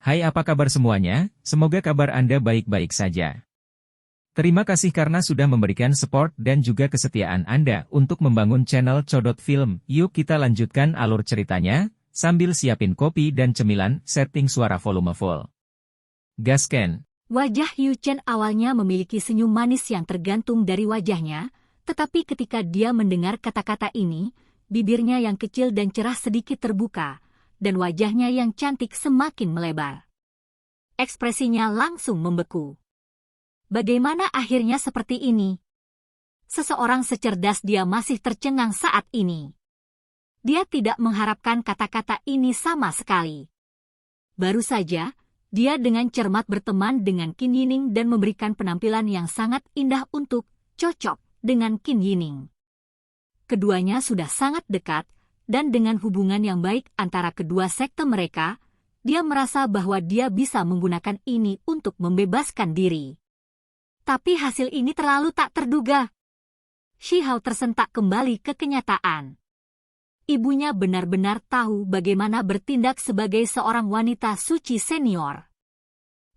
Hai, apa kabar semuanya? Semoga kabar Anda baik-baik saja. Terima kasih karena sudah memberikan support dan juga kesetiaan Anda untuk membangun channel Codot Film. Yuk kita lanjutkan alur ceritanya, sambil siapin kopi dan cemilan, setting suara volume full. Gasken. Wajah Yu Chen awalnya memiliki senyum manis yang tergantung dari wajahnya, tetapi ketika dia mendengar kata-kata ini, bibirnya yang kecil dan cerah sedikit terbuka, dan wajahnya yang cantik semakin melebar. Ekspresinya langsung membeku. Bagaimana akhirnya seperti ini? Seseorang secerdas dia masih tercengang saat ini. Dia tidak mengharapkan kata-kata ini sama sekali. Baru saja, dia dengan cermat berteman dengan Qin Yining dan memberikan penampilan yang sangat indah untuk cocok dengan Qin Yining. Keduanya sudah sangat dekat, dan dengan hubungan yang baik antara kedua sekte mereka, dia merasa bahwa dia bisa menggunakan ini untuk membebaskan diri. Tapi hasil ini terlalu tak terduga. Shi Hao tersentak kembali ke kenyataan. Ibunya benar-benar tahu bagaimana bertindak sebagai seorang wanita suci senior.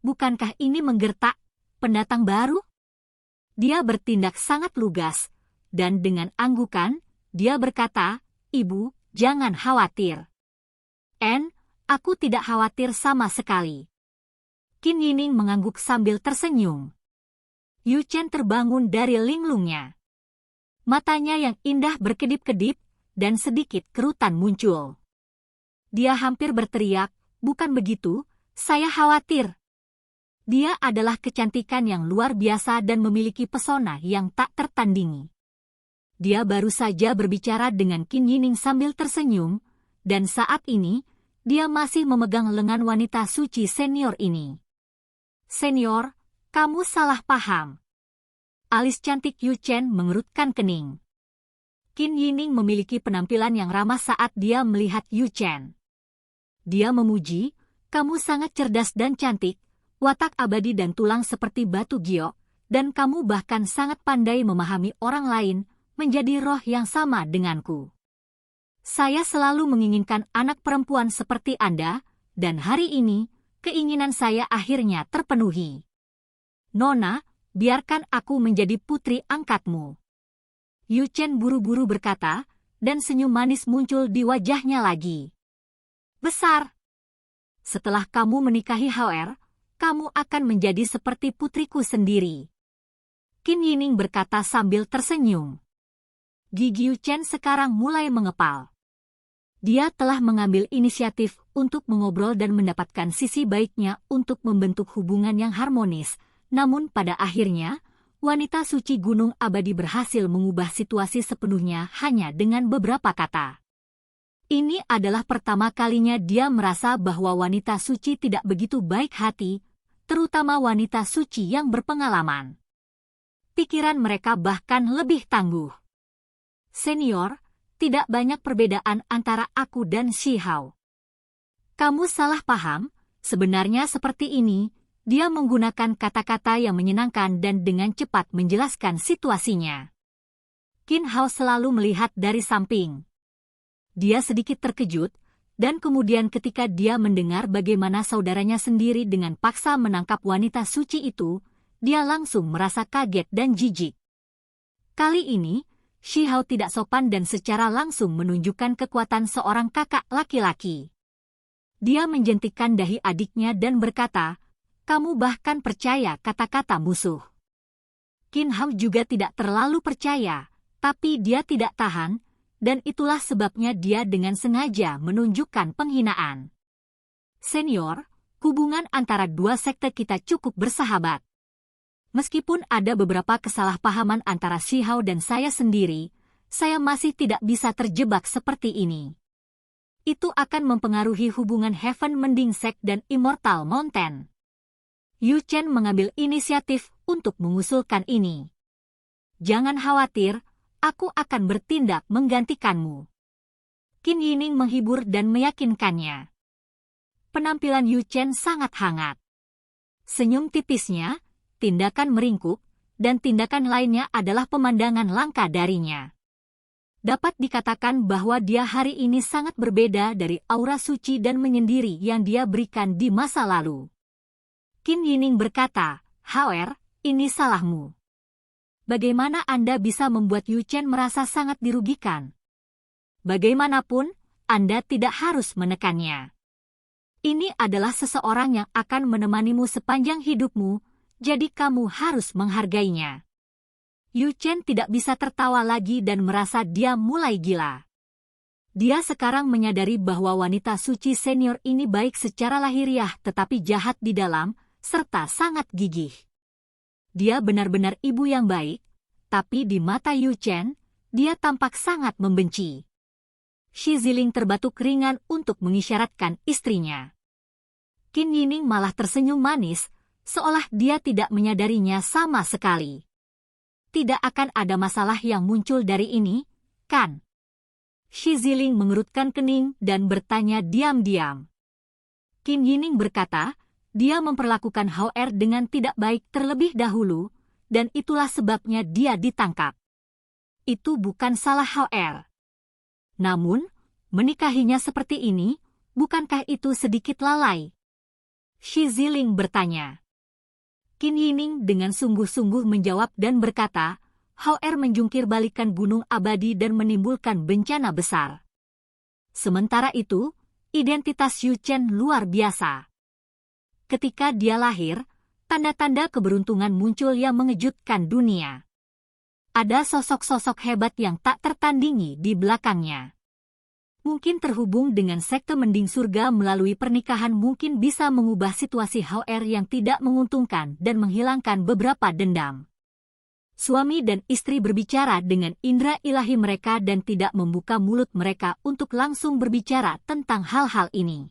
Bukankah ini menggertak pendatang baru? Dia bertindak sangat lugas, dan dengan anggukan, dia berkata, "Ibu, jangan khawatir." Aku tidak khawatir sama sekali." Qin Yining mengangguk sambil tersenyum. Yu Chen terbangun dari linglungnya. Matanya yang indah berkedip-kedip, dan sedikit kerutan muncul. Dia hampir berteriak, "Bukan begitu, saya khawatir." Dia adalah kecantikan yang luar biasa dan memiliki pesona yang tak tertandingi. Dia baru saja berbicara dengan Qin Yining sambil tersenyum, dan saat ini, dia masih memegang lengan wanita suci senior ini. "Senior, kamu salah paham." Alis cantik Yu Chen mengerutkan kening. Qin Yining memiliki penampilan yang ramah saat dia melihat Yu Chen. Dia memuji, "Kamu sangat cerdas dan cantik, watak abadi dan tulang seperti batu giok, dan kamu bahkan sangat pandai memahami orang lain, menjadi roh yang sama denganku. Saya selalu menginginkan anak perempuan seperti Anda, dan hari ini, keinginan saya akhirnya terpenuhi. Nona, biarkan aku menjadi putri angkatmu." Yu Chen buru-buru berkata, dan senyum manis muncul di wajahnya lagi. "Besar. Setelah kamu menikahi Hao, kamu akan menjadi seperti putriku sendiri." Qin Yining berkata sambil tersenyum. Gigi Yu Chen sekarang mulai mengepal. Dia telah mengambil inisiatif untuk mengobrol dan mendapatkan sisi baiknya untuk membentuk hubungan yang harmonis, namun pada akhirnya, wanita suci Gunung Abadi berhasil mengubah situasi sepenuhnya hanya dengan beberapa kata. Ini adalah pertama kalinya dia merasa bahwa wanita suci tidak begitu baik hati, terutama wanita suci yang berpengalaman. Pikiran mereka bahkan lebih tangguh. "Senior, tidak banyak perbedaan antara aku dan Shi Hao." "Kamu salah paham, sebenarnya seperti ini." Dia menggunakan kata-kata yang menyenangkan dan dengan cepat menjelaskan situasinya. Qin Hao selalu melihat dari samping. Dia sedikit terkejut, dan kemudian ketika dia mendengar bagaimana saudaranya sendiri dengan paksa menangkap wanita suci itu, dia langsung merasa kaget dan jijik. Kali ini, Shi Hao tidak sopan dan secara langsung menunjukkan kekuatan seorang kakak laki-laki. Dia menjentikkan dahi adiknya dan berkata, "Kamu bahkan percaya kata-kata musuh." Qin Hao juga tidak terlalu percaya, tapi dia tidak tahan, dan itulah sebabnya dia dengan sengaja menunjukkan penghinaan. "Senior, hubungan antara dua sekte kita cukup bersahabat. Meskipun ada beberapa kesalahpahaman antara Shi Hao dan saya sendiri, saya masih tidak bisa terjebak seperti ini. Itu akan mempengaruhi hubungan Heaven Mending Sect dan Immortal Mountain." Yu Chen mengambil inisiatif untuk mengusulkan ini. "Jangan khawatir, aku akan bertindak menggantikanmu." Qin Yining menghibur dan meyakinkannya. Penampilan Yu Chen sangat hangat. Senyum tipisnya, tindakan meringkuk, dan tindakan lainnya adalah pemandangan langka darinya. Dapat dikatakan bahwa dia hari ini sangat berbeda dari aura suci dan menyendiri yang dia berikan di masa lalu. Qin Yining berkata, "Hauer, ini salahmu. Bagaimana Anda bisa membuat Yu Chen merasa sangat dirugikan? Bagaimanapun, Anda tidak harus menekannya. Ini adalah seseorang yang akan menemanimu sepanjang hidupmu, jadi kamu harus menghargainya." Yu Chen tidak bisa tertawa lagi dan merasa dia mulai gila. Dia sekarang menyadari bahwa wanita suci senior ini baik secara lahiriah tetapi jahat di dalam, serta sangat gigih. Dia benar-benar ibu yang baik, tapi di mata Yu Chen, dia tampak sangat membenci. Shi Ziling terbatuk ringan untuk mengisyaratkan istrinya. Qin Yining malah tersenyum manis, seolah dia tidak menyadarinya sama sekali. Tidak akan ada masalah yang muncul dari ini, kan? Shi Ziling mengerutkan kening dan bertanya diam-diam. Qin Yining berkata, dia memperlakukan Hauer dengan tidak baik terlebih dahulu, dan itulah sebabnya dia ditangkap. Itu bukan salah Hauer. Namun, menikahinya seperti ini, bukankah itu sedikit lalai? Shi Ziling bertanya. Qin Yining dengan sungguh-sungguh menjawab dan berkata, Hauer menjungkir balikan gunung abadi dan menimbulkan bencana besar. Sementara itu, identitas Yu Chen luar biasa. Ketika dia lahir, tanda-tanda keberuntungan muncul yang mengejutkan dunia. Ada sosok-sosok hebat yang tak tertandingi di belakangnya. Mungkin terhubung dengan sekte mending surga melalui pernikahan mungkin bisa mengubah situasi Hauer yang tidak menguntungkan dan menghilangkan beberapa dendam. Suami dan istri berbicara dengan indera ilahi mereka dan tidak membuka mulut mereka untuk langsung berbicara tentang hal-hal ini.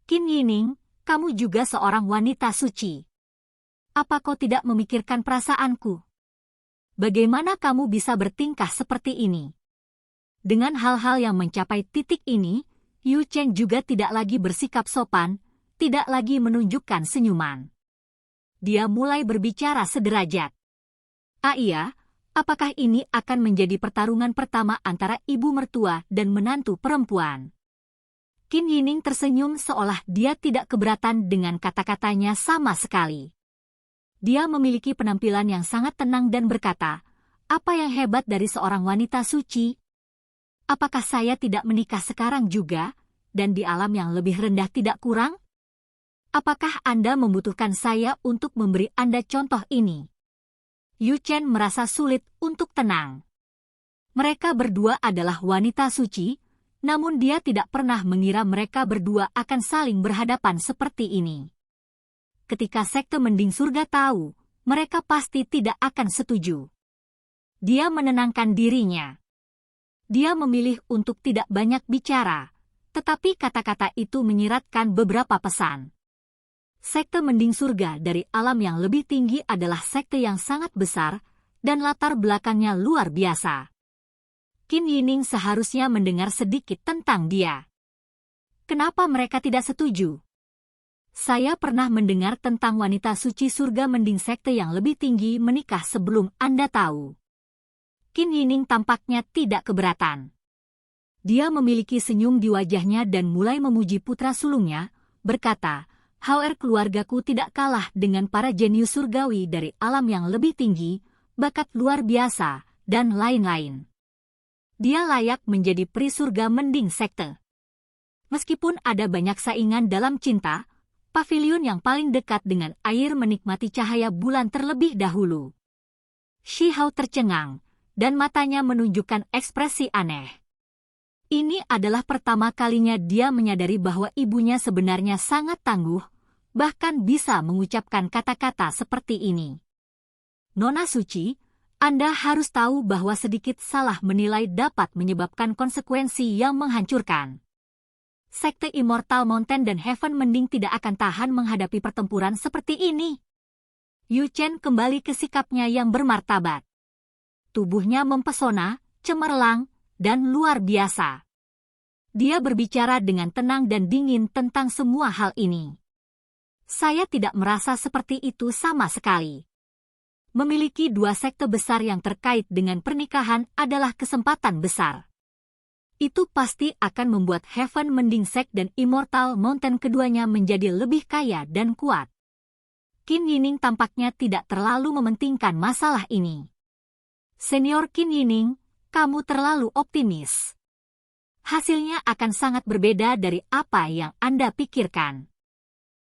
Qin Yining, kamu juga seorang wanita suci. Apa kau tidak memikirkan perasaanku? Bagaimana kamu bisa bertingkah seperti ini? Dengan hal-hal yang mencapai titik ini, Yu Chen juga tidak lagi bersikap sopan, tidak lagi menunjukkan senyuman. Dia mulai berbicara sederajat. Iya, apakah ini akan menjadi pertarungan pertama antara ibu mertua dan menantu perempuan? Qin Yining tersenyum seolah dia tidak keberatan dengan kata-katanya sama sekali. Dia memiliki penampilan yang sangat tenang dan berkata, apa yang hebat dari seorang wanita suci? Apakah saya tidak menikah sekarang juga, dan di alam yang lebih rendah tidak kurang? Apakah Anda membutuhkan saya untuk memberi Anda contoh ini? Yu Chen merasa sulit untuk tenang. Mereka berdua adalah wanita suci, namun dia tidak pernah mengira mereka berdua akan saling berhadapan seperti ini. Ketika sekte mending surga tahu, mereka pasti tidak akan setuju. Dia menenangkan dirinya. Dia memilih untuk tidak banyak bicara, tetapi kata-kata itu menyiratkan beberapa pesan. Sekte mending surga dari alam yang lebih tinggi adalah sekte yang sangat besar, dan latar belakangnya luar biasa. Qin Yining seharusnya mendengar sedikit tentang dia. Kenapa mereka tidak setuju? Saya pernah mendengar tentang wanita suci surga mending sekte yang lebih tinggi menikah sebelum Anda tahu. Qin Yining tampaknya tidak keberatan. Dia memiliki senyum di wajahnya dan mulai memuji putra sulungnya, berkata, Hauer keluargaku tidak kalah dengan para jenius surgawi dari alam yang lebih tinggi, bakat luar biasa, dan lain-lain. Dia layak menjadi pri surga mending sekte. Meskipun ada banyak saingan dalam cinta, pavilion yang paling dekat dengan air menikmati cahaya bulan terlebih dahulu. Shi Hao tercengang, dan matanya menunjukkan ekspresi aneh. Ini adalah pertama kalinya dia menyadari bahwa ibunya sebenarnya sangat tangguh, bahkan bisa mengucapkan kata-kata seperti ini. Nona suci, Anda harus tahu bahwa sedikit salah menilai dapat menyebabkan konsekuensi yang menghancurkan. Sekte Immortal Mountain dan Heaven mending tidak akan tahan menghadapi pertempuran seperti ini. Yu Chen kembali ke sikapnya yang bermartabat. Tubuhnya mempesona, cemerlang, dan luar biasa. Dia berbicara dengan tenang dan dingin tentang semua hal ini. Saya tidak merasa seperti itu sama sekali. Memiliki dua sekte besar yang terkait dengan pernikahan adalah kesempatan besar. Itu pasti akan membuat Heaven Mending Sect dan Immortal Mountain keduanya menjadi lebih kaya dan kuat. Qin Yining tampaknya tidak terlalu mementingkan masalah ini. Senior Qin Yining, kamu terlalu optimis. Hasilnya akan sangat berbeda dari apa yang Anda pikirkan.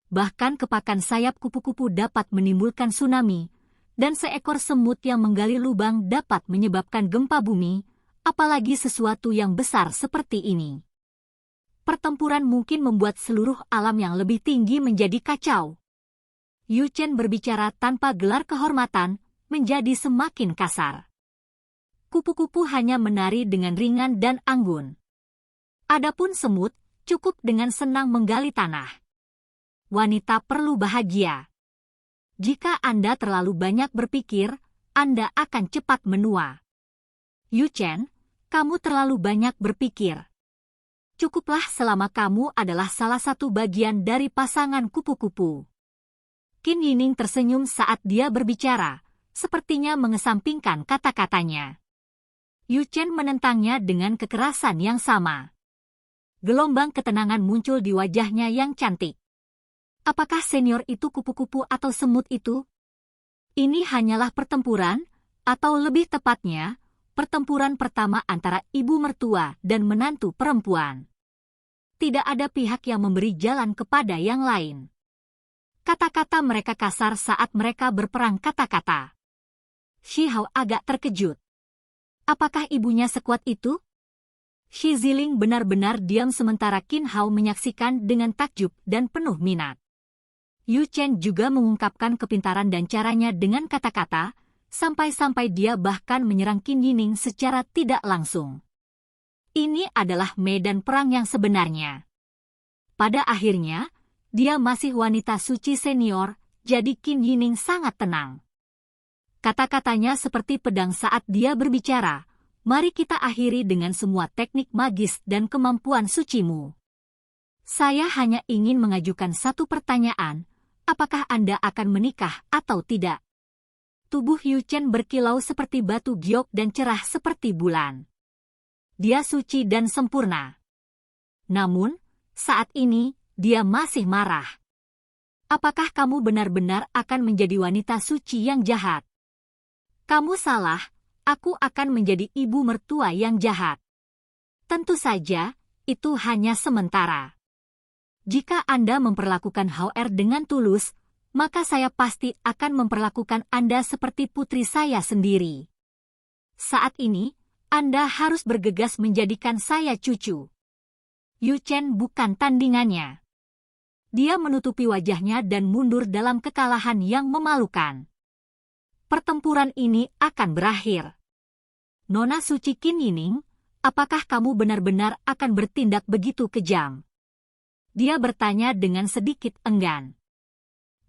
Bahkan kepakan sayap kupu-kupu dapat menimbulkan tsunami, dan seekor semut yang menggali lubang dapat menyebabkan gempa bumi, apalagi sesuatu yang besar seperti ini. Pertempuran mungkin membuat seluruh alam yang lebih tinggi menjadi kacau. Yu Chen berbicara tanpa gelar kehormatan, menjadi semakin kasar. Kupu-kupu hanya menari dengan ringan dan anggun. Adapun semut, cukup dengan senang menggali tanah. Wanita perlu bahagia. Jika Anda terlalu banyak berpikir, Anda akan cepat menua. Yu Chen, kamu terlalu banyak berpikir. Cukuplah selama kamu adalah salah satu bagian dari pasangan kupu-kupu. Qin Yining tersenyum saat dia berbicara, sepertinya mengesampingkan kata-katanya. Yu Chen menentangnya dengan kekerasan yang sama. Gelombang ketenangan muncul di wajahnya yang cantik. Apakah senior itu kupu-kupu atau semut itu? Ini hanyalah pertempuran, atau lebih tepatnya, pertempuran pertama antara ibu mertua dan menantu perempuan. Tidak ada pihak yang memberi jalan kepada yang lain. Kata-kata mereka kasar saat mereka berperang kata-kata. Shi Hao agak terkejut. Apakah ibunya sekuat itu? Shi Ziling benar-benar diam sementara Qin Hao menyaksikan dengan takjub dan penuh minat. Yu Chen juga mengungkapkan kepintaran dan caranya dengan kata-kata, sampai-sampai dia bahkan menyerang Qin Yining secara tidak langsung. Ini adalah medan perang yang sebenarnya. Pada akhirnya, dia masih wanita suci senior, jadi Qin Yining sangat tenang. Kata-katanya seperti pedang saat dia berbicara, mari kita akhiri dengan semua teknik magis dan kemampuan sucimu. Saya hanya ingin mengajukan satu pertanyaan, apakah Anda akan menikah atau tidak? Tubuh Yu Chen berkilau seperti batu giok dan cerah seperti bulan. Dia suci dan sempurna. Namun, saat ini, dia masih marah. Apakah kamu benar-benar akan menjadi wanita suci yang jahat? Kamu salah, aku akan menjadi ibu mertua yang jahat. Tentu saja, itu hanya sementara. Jika Anda memperlakukan HR dengan tulus, maka saya pasti akan memperlakukan Anda seperti putri saya sendiri. Saat ini, Anda harus bergegas menjadikan saya cucu. Yu Chen bukan tandingannya. Dia menutupi wajahnya dan mundur dalam kekalahan yang memalukan. Pertempuran ini akan berakhir. Nona Suci Qin Yining, apakah kamu benar-benar akan bertindak begitu kejam? Dia bertanya dengan sedikit enggan.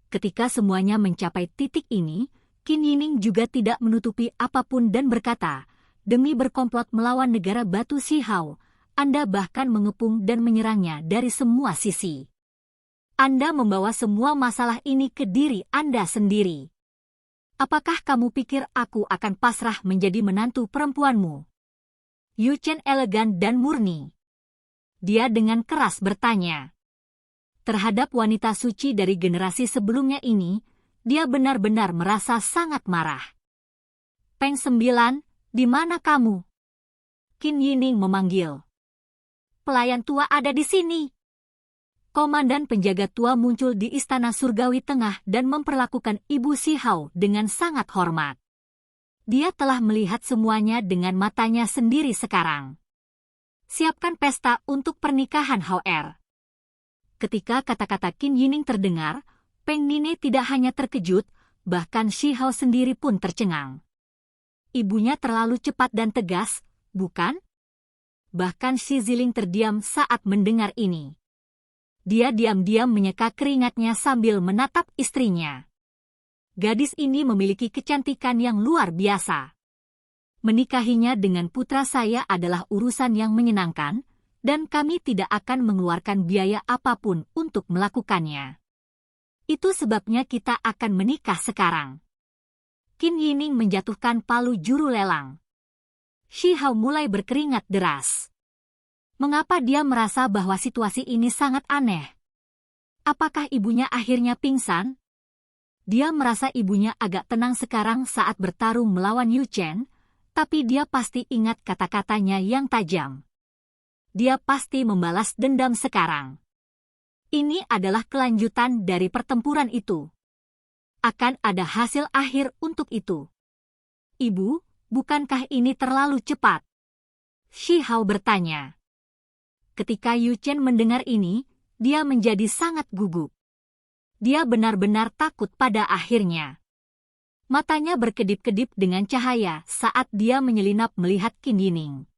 Ketika semuanya mencapai titik ini, Qin Yining juga tidak menutupi apapun dan berkata, demi berkomplot melawan negara batu Shi Hao, Anda bahkan mengepung dan menyerangnya dari semua sisi. Anda membawa semua masalah ini ke diri Anda sendiri. Apakah kamu pikir aku akan pasrah menjadi menantu perempuanmu? Yu Chen elegan dan murni. Dia dengan keras bertanya. Terhadap wanita suci dari generasi sebelumnya ini, dia benar-benar merasa sangat marah. Peng 9, di mana kamu? Qin Yining memanggil. Pelayan tua ada di sini. Komandan penjaga tua muncul di istana surgawi tengah dan memperlakukan Ibu Shi Hao dengan sangat hormat. Dia telah melihat semuanya dengan matanya sendiri sekarang. Siapkan pesta untuk pernikahan HR. Ketika kata-kata Qin Yining terdengar, Peng Nine tidak hanya terkejut, bahkan Shi Hao sendiri pun tercengang. Ibunya terlalu cepat dan tegas, bukan? Bahkan Shi Ziling terdiam saat mendengar ini. Dia diam-diam menyeka keringatnya sambil menatap istrinya. Gadis ini memiliki kecantikan yang luar biasa. Menikahinya dengan putra saya adalah urusan yang menyenangkan, dan kami tidak akan mengeluarkan biaya apapun untuk melakukannya. Itu sebabnya kita akan menikah sekarang. Qin Yining menjatuhkan palu juru lelang. Shi Hao mulai berkeringat deras. Mengapa dia merasa bahwa situasi ini sangat aneh? Apakah ibunya akhirnya pingsan? Dia merasa ibunya agak tenang sekarang saat bertarung melawan Yu Chen, tapi dia pasti ingat kata-katanya yang tajam. Dia pasti membalas dendam sekarang. Ini adalah kelanjutan dari pertempuran itu. Akan ada hasil akhir untuk itu. Ibu, bukankah ini terlalu cepat? Shi Hao bertanya. Ketika Yu Chen mendengar ini, dia menjadi sangat gugup. Dia benar-benar takut pada akhirnya. Matanya berkedip-kedip dengan cahaya saat dia menyelinap melihat Qin Yining.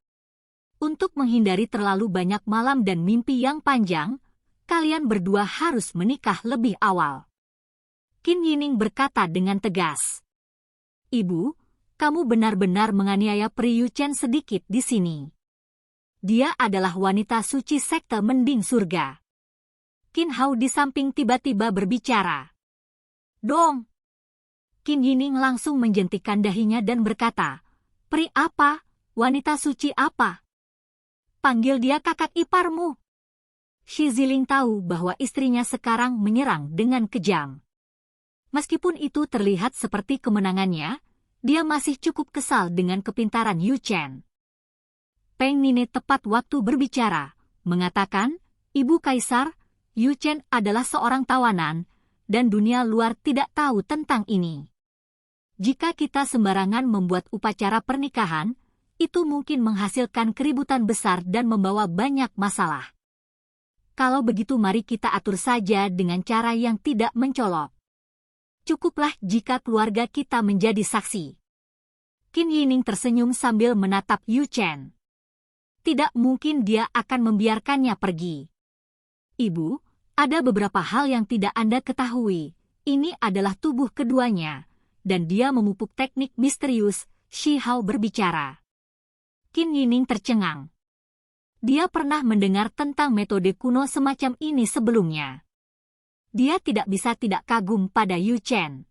Untuk menghindari terlalu banyak malam dan mimpi yang panjang, kalian berdua harus menikah lebih awal. Qin Yining berkata dengan tegas. Ibu, kamu benar-benar menganiaya Pri Yu Chen sedikit di sini. Dia adalah wanita suci sekte mending surga. Qin Hao di samping tiba-tiba berbicara. Dong! Qin Yining langsung menjentikkan dahinya dan berkata, Pri apa? Wanita suci apa? Panggil dia kakak iparmu. Shi Ziling tahu bahwa istrinya sekarang menyerang dengan kejam. Meskipun itu terlihat seperti kemenangannya, dia masih cukup kesal dengan kepintaran Yu Chen. Peng Nine tepat waktu berbicara, mengatakan, Ibu Kaisar, Yu Chen adalah seorang tawanan, dan dunia luar tidak tahu tentang ini. Jika kita sembarangan membuat upacara pernikahan, itu mungkin menghasilkan keributan besar dan membawa banyak masalah. Kalau begitu mari kita atur saja dengan cara yang tidak mencolok. Cukuplah jika keluarga kita menjadi saksi. Qin Yining tersenyum sambil menatap Yu Chen. Tidak mungkin dia akan membiarkannya pergi. Ibu, ada beberapa hal yang tidak Anda ketahui. Ini adalah tubuh keduanya, dan dia memupuk teknik misterius, Shi Hao berbicara. Qin Yining tercengang. Dia pernah mendengar tentang metode kuno semacam ini sebelumnya. Dia tidak bisa tidak kagum pada Yu Chen.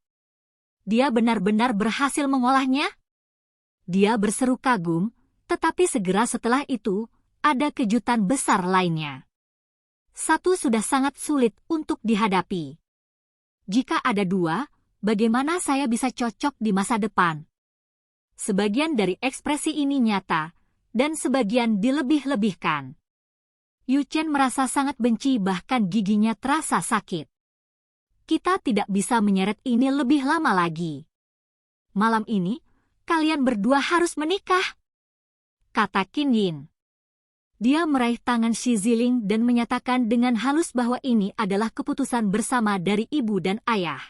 Dia benar-benar berhasil mengolahnya? Dia berseru kagum, tetapi segera setelah itu, ada kejutan besar lainnya. Satu sudah sangat sulit untuk dihadapi. Jika ada dua, bagaimana saya bisa cocok di masa depan? Sebagian dari ekspresi ini nyata, dan sebagian dilebih-lebihkan. Yu Chen merasa sangat benci bahkan giginya terasa sakit. Kita tidak bisa menyeret ini lebih lama lagi. Malam ini, kalian berdua harus menikah, kata Qin Yin. Dia meraih tangan Shi Ziling dan menyatakan dengan halus bahwa ini adalah keputusan bersama dari ibu dan ayah.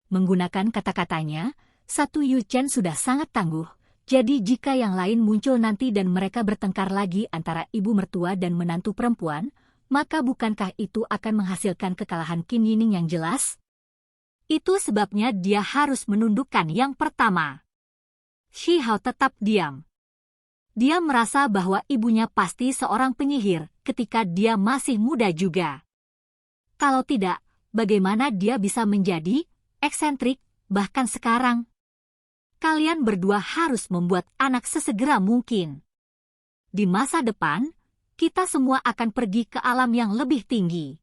Menggunakan kata-katanya, satu Yu Chen sudah sangat tangguh, jadi jika yang lain muncul nanti dan mereka bertengkar lagi antara ibu mertua dan menantu perempuan, maka bukankah itu akan menghasilkan kekalahan Qin Yining yang jelas? Itu sebabnya dia harus menundukkan yang pertama. Shi Hao tetap diam. Dia merasa bahwa ibunya pasti seorang penyihir ketika dia masih muda juga. Kalau tidak, bagaimana dia bisa menjadi eksentrik bahkan sekarang? Kalian berdua harus membuat anak sesegera mungkin. Di masa depan, kita semua akan pergi ke alam yang lebih tinggi.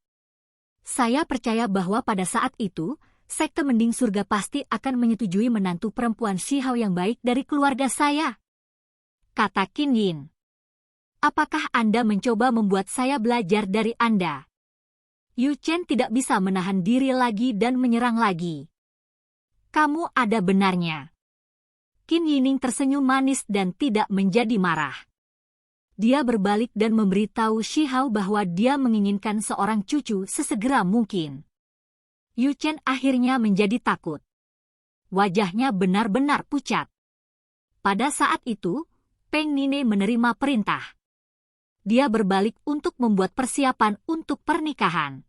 Saya percaya bahwa pada saat itu, sekte mending surga pasti akan menyetujui menantu perempuan Shi Hao yang baik dari keluarga saya, kata Qin Yin. Apakah Anda mencoba membuat saya belajar dari Anda? Yu Chen tidak bisa menahan diri lagi dan menyerang lagi. Kamu ada benarnya. Qin Yining tersenyum manis dan tidak menjadi marah. Dia berbalik dan memberitahu Shi Hao bahwa dia menginginkan seorang cucu sesegera mungkin. Yu Chen akhirnya menjadi takut. Wajahnya benar-benar pucat. Pada saat itu, Peng Nine menerima perintah. Dia berbalik untuk membuat persiapan untuk pernikahan.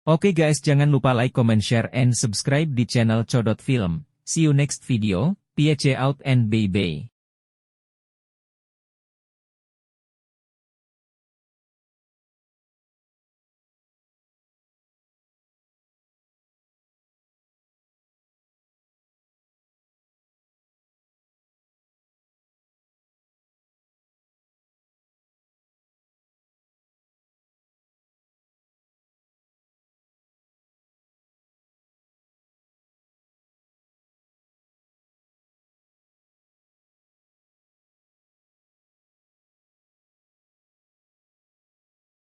Oke guys, jangan lupa like, comment, share, and subscribe di channel Codot Film. See you next video. Peace out and bye-bye.